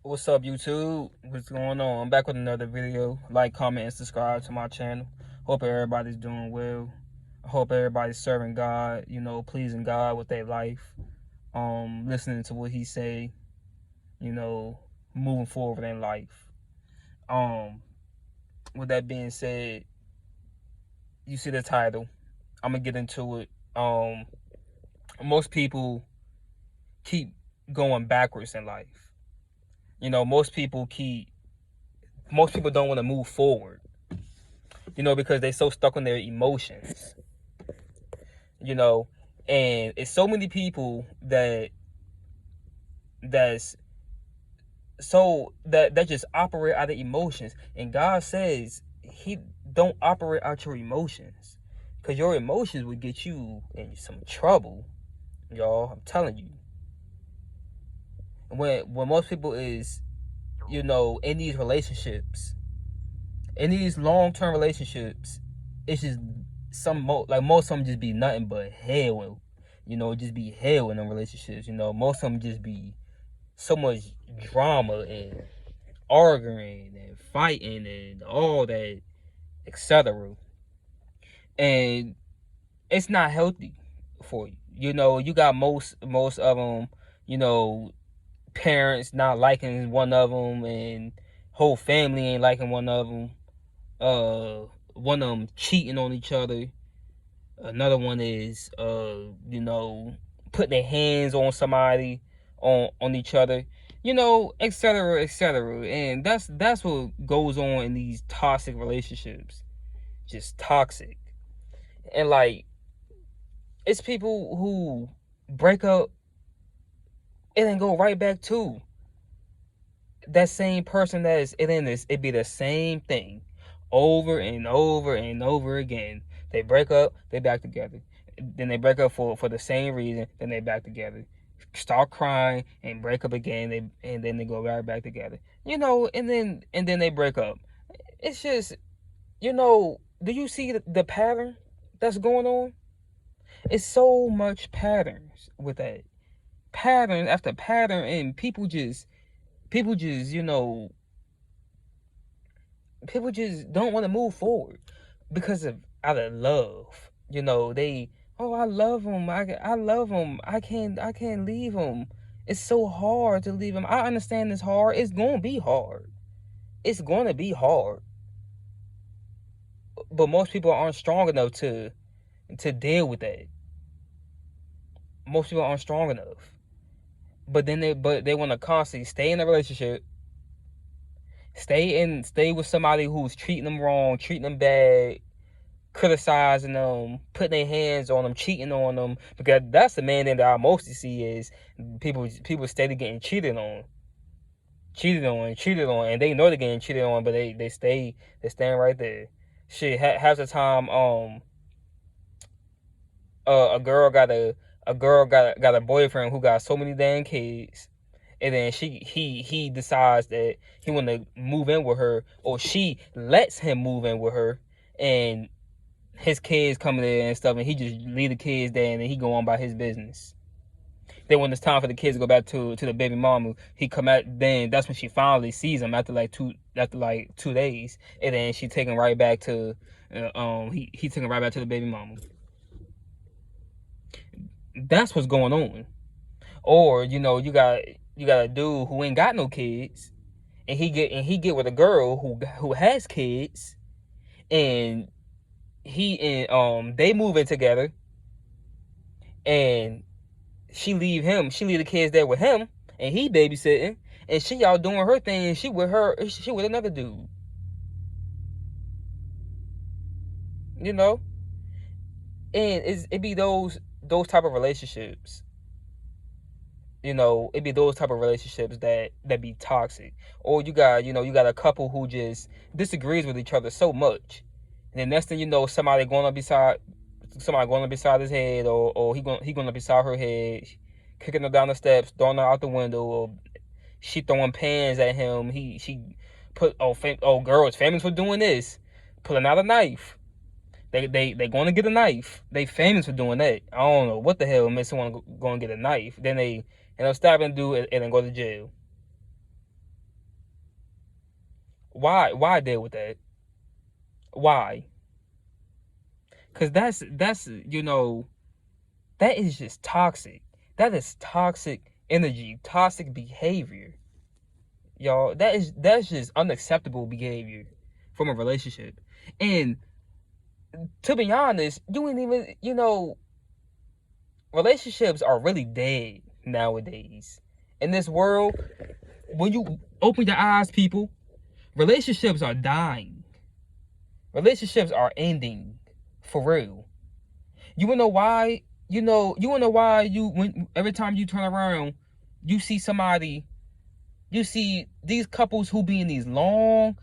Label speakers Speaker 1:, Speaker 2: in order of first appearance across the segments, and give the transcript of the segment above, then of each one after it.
Speaker 1: What's up, YouTube? What's going on? I'm back with another video. Like, comment, and subscribe to my channel. Hope everybody's doing well. I hope everybody's serving God, pleasing God with their life. Listening to what He say, moving forward in life. Um, with that being said, you see the title. I'm gonna get into it. Most people keep going backwards in life. Most people don't want to move forward. Because they're so stuck on their emotions. And it's so many people that's that just operate out of emotions. And God says He don't operate out your emotions, because your emotions would get you in some trouble, y'all. I'm telling you. When most people is, in these relationships, in these long-term relationships, it's just most of them just be nothing but hell. Just be hell in them relationships. Most of them just be so much drama and arguing and fighting and all that, etc. And it's not healthy for you. You got most of them, parents not liking one of them, and whole family ain't liking one of them. One of them cheating on each other. Another one is, putting their hands on somebody, on each other, etc., etc. And that's what goes on in these toxic relationships. Just toxic. And it's people who break up and then go right back to that same person that is in this. It be the same thing over and over and over again. They break up, they back together. Then they break up for the same reason, then they back together. Start crying and break up again, and then they go right back together. And then they break up. It's just, do you see the pattern that's going on? It's so much patterns with that. Pattern after pattern, and people just people just don't want to move forward because of out of love. They, oh, I love him. I love him. I can't leave him. It's so hard to leave him. I understand it's hard. It's gonna be hard. It's gonna be hard. But most people aren't strong enough to deal with that. Most people aren't strong enough. But they want to constantly stay in a relationship, stay with somebody who's treating them wrong, treating them bad, criticizing them, putting their hands on them, cheating on them. Because that's the main thing that I mostly see is people steady getting cheated on, and they know they're getting cheated on, but they're staying right there. Shit, half the time, a girl got a boyfriend who got so many damn kids, and then he decides that he want to move in with her, or she lets him move in with her, and his kids coming there and stuff, and he just leave the kids there, and then he go on about his business. Then when it's time for the kids to go back to the baby mama, he come out. Then that's when she finally sees him after like 2 days, and then she taking right back to he taking right back to the baby mama. That's what's going on. Or you got a dude who ain't got no kids, and he get with a girl who has kids, and they move in together, and she leave the kids there with him, and he babysitting, and she out doing her thing, and she with another dude. And it be those type of relationships. It be those type of relationships that be toxic. Or you got a couple who just disagrees with each other so much, and the next thing you know, somebody going up beside his head, or he going up beside her head, kicking her down the steps, throwing her out the window, or she throwing pans at him. She put girls famous for doing this, pulling out a knife. They going to get a knife. They famous for doing that. I don't know what the hell makes someone go and get a knife. Then they end up stabbing a dude and then go to jail. Why deal with that? Why? Because that's that is just toxic. That is toxic energy, toxic behavior, y'all. That's just unacceptable behavior from a relationship. And to be honest, you ain't even relationships are really dead nowadays. In this world, when you open your eyes, people, relationships are dying. Relationships are ending for real. You wanna know why? You wanna know why when every time you turn around, you see somebody, you see these couples who be in these long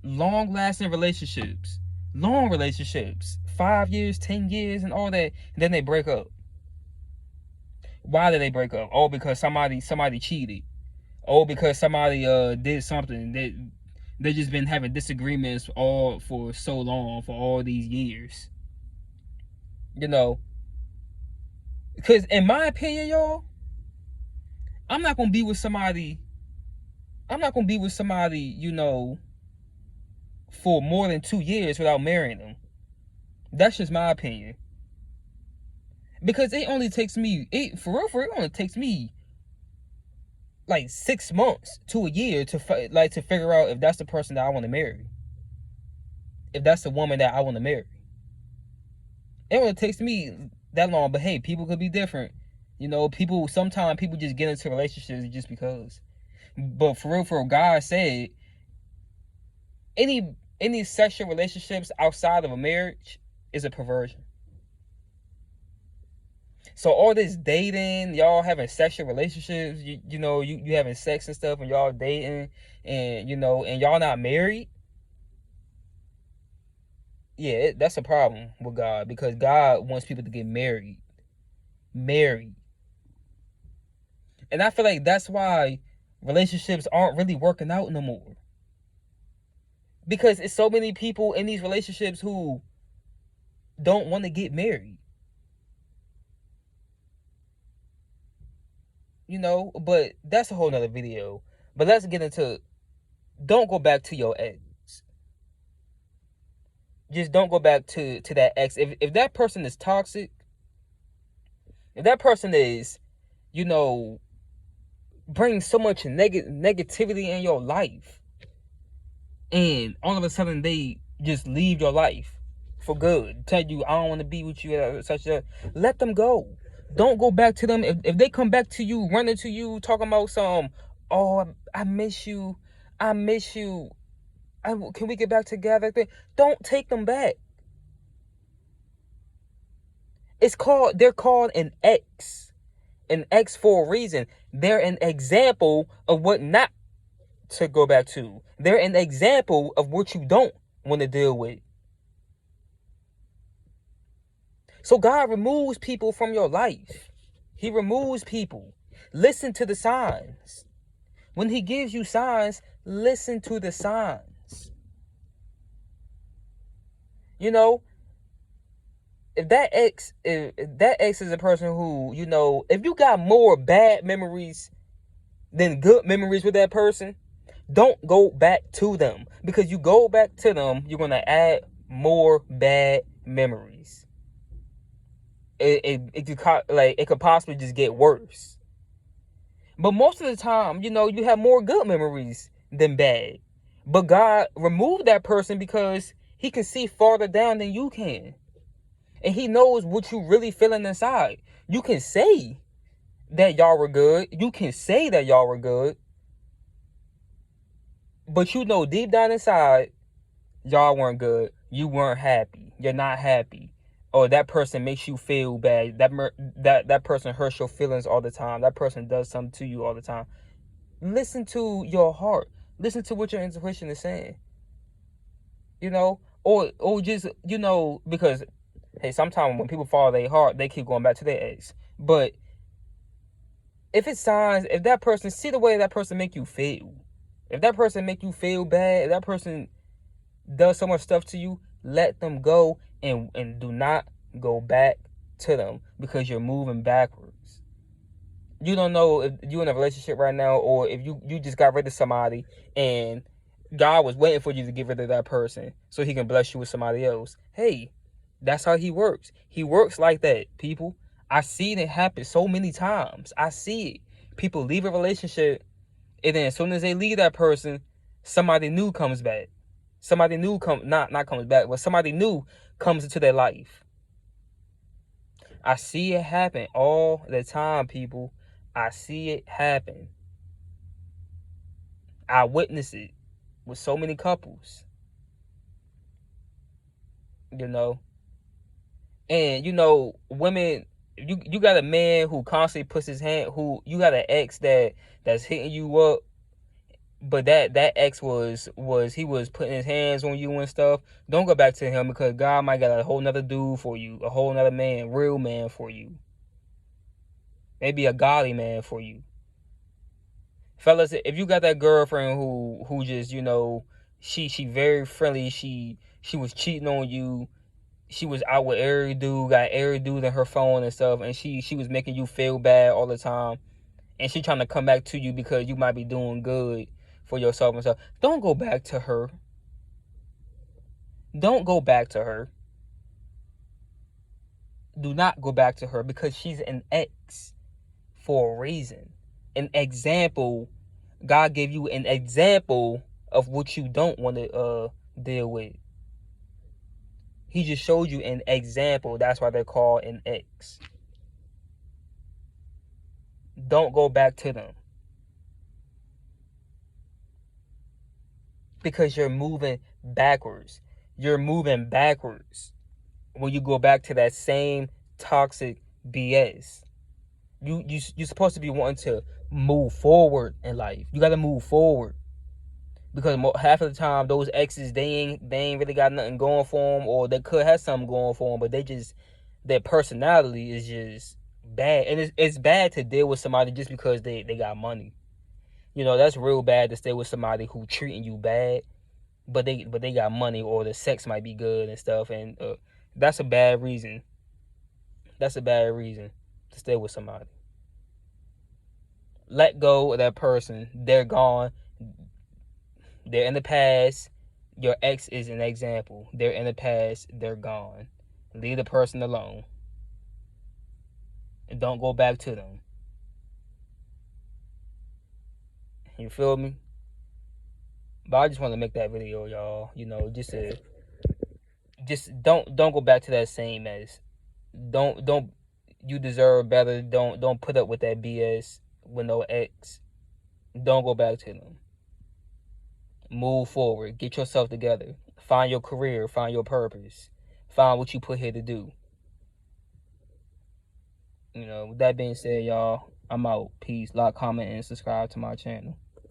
Speaker 1: lasting relationships. Long relationships. 5 years, 10 years, and all that, and then they break up. Why did they break up? Oh, because somebody cheated. Oh, because somebody did something. They just been having disagreements all for so long, for all these years. Because in my opinion, y'all, I'm not gonna be with somebody, for more than 2 years without marrying them. That's just my opinion. Because it only takes me, it only takes me like 6 months to a year to figure out if that's the person that I want to marry. If that's the woman that I want to marry. It only takes me that long, but hey, people could be different. Sometimes people just get into relationships just because. But for real, God said, any sexual relationships outside of a marriage is a perversion. So all this dating, y'all having sexual relationships, you having sex and stuff, and y'all dating, and and y'all not married. Yeah, that's a problem with God, because God wants people to get married. And I feel like that's why relationships aren't really working out no more. Because it's so many people in these relationships who don't want to get married. But that's a whole nother video. But let's get into, don't go back to your ex. Just don't go back to that ex. If that person is toxic, if that person is, brings so much negativity in your life, and all of a sudden they just leave your life for good, tell you, I don't want to be with you, let them go. Don't go back to them. If they come back to you, running to you, talking about oh, I miss you, can we get back together? Don't take them back. They're called an ex for a reason. They're an example of what not to go back to. They're an example of what you don't want to deal with. So God removes people from your life. He removes people. Listen to the signs. When he gives you signs, listen to the signs. If that ex is a person who, if you got more bad memories than good memories with that person, don't go back to them. Because you go back to them, you're going to add more bad memories. It could possibly just get worse. But most of the time, you have more good memories than bad. But God removed that person because he can see farther down than you can. And he knows what you really feeling inside. You can say that y'all were good. But deep down inside, y'all weren't good. You weren't happy. You're not happy. Or that person makes you feel bad. That person hurts your feelings all the time. That person does something to you all the time. Listen to your heart. Listen to what your intuition is saying. Or just, because, hey, sometimes when people follow their heart, they keep going back to their ex. But if that person, see the way that person make you feel. If that person make you feel bad, if that person does so much stuff to you, let them go and do not go back to them, because you're moving backwards. You don't know if you're in a relationship right now, or if you just got rid of somebody and God was waiting for you to get rid of that person so he can bless you with somebody else. Hey, that's how he works. He works like that, people. I see it happen so many times. I see it. People leave a relationship, and then as soon as they leave that person, somebody new comes back. Somebody new not comes back, but somebody new comes into their life. I see it happen all the time, people. I see it happen. I witness it with so many couples. You know, and women, you got a man who constantly puts his hand, who you got an ex that's hitting you up, but that ex was he was putting his hands on you and stuff. Don't go back to him, because God might got a whole nother dude for you, a whole nother man, real man for you, maybe a godly man for you. Fellas, if you got that girlfriend who just, she very friendly, she was cheating on you, she was out with every dude, got every dude in her phone and stuff, and she was making you feel bad all the time, and she trying to come back to you because you might be doing good for yourself and stuff. Don't go back to her. Don't go back to her. Do not go back to her, because she's an ex for a reason. An example. God gave you an example of what you don't want to deal with. He just showed you an example. That's why they're called an ex. Don't go back to them, because you're moving backwards. You're moving backwards when you go back to that same toxic BS. You're supposed to be wanting to move forward in life. You got to move forward, because half of the time those exes, they ain't really got nothing going for them, or they could have something going for them, but their personality is just bad. And it's bad to deal with somebody just because they got money. That's real bad to stay with somebody who treating you bad, but they got money, or the sex might be good and stuff, and that's a bad reason. That's a bad reason to stay with somebody. Let go of that person. They're gone. They're in the past. Your ex is an example. They're in the past. They're gone. Leave the person alone. And don't go back to them. You feel me? But I just want to make that video, y'all. Just don't go back to that same mess. Don't you deserve better. Don't put up with that BS with no ex. Don't go back to them. Move forward. Get yourself together. Find your career. Find your purpose. Find what you put here to do. With that being said, y'all, I'm out. Peace. Like, comment, and subscribe to my channel.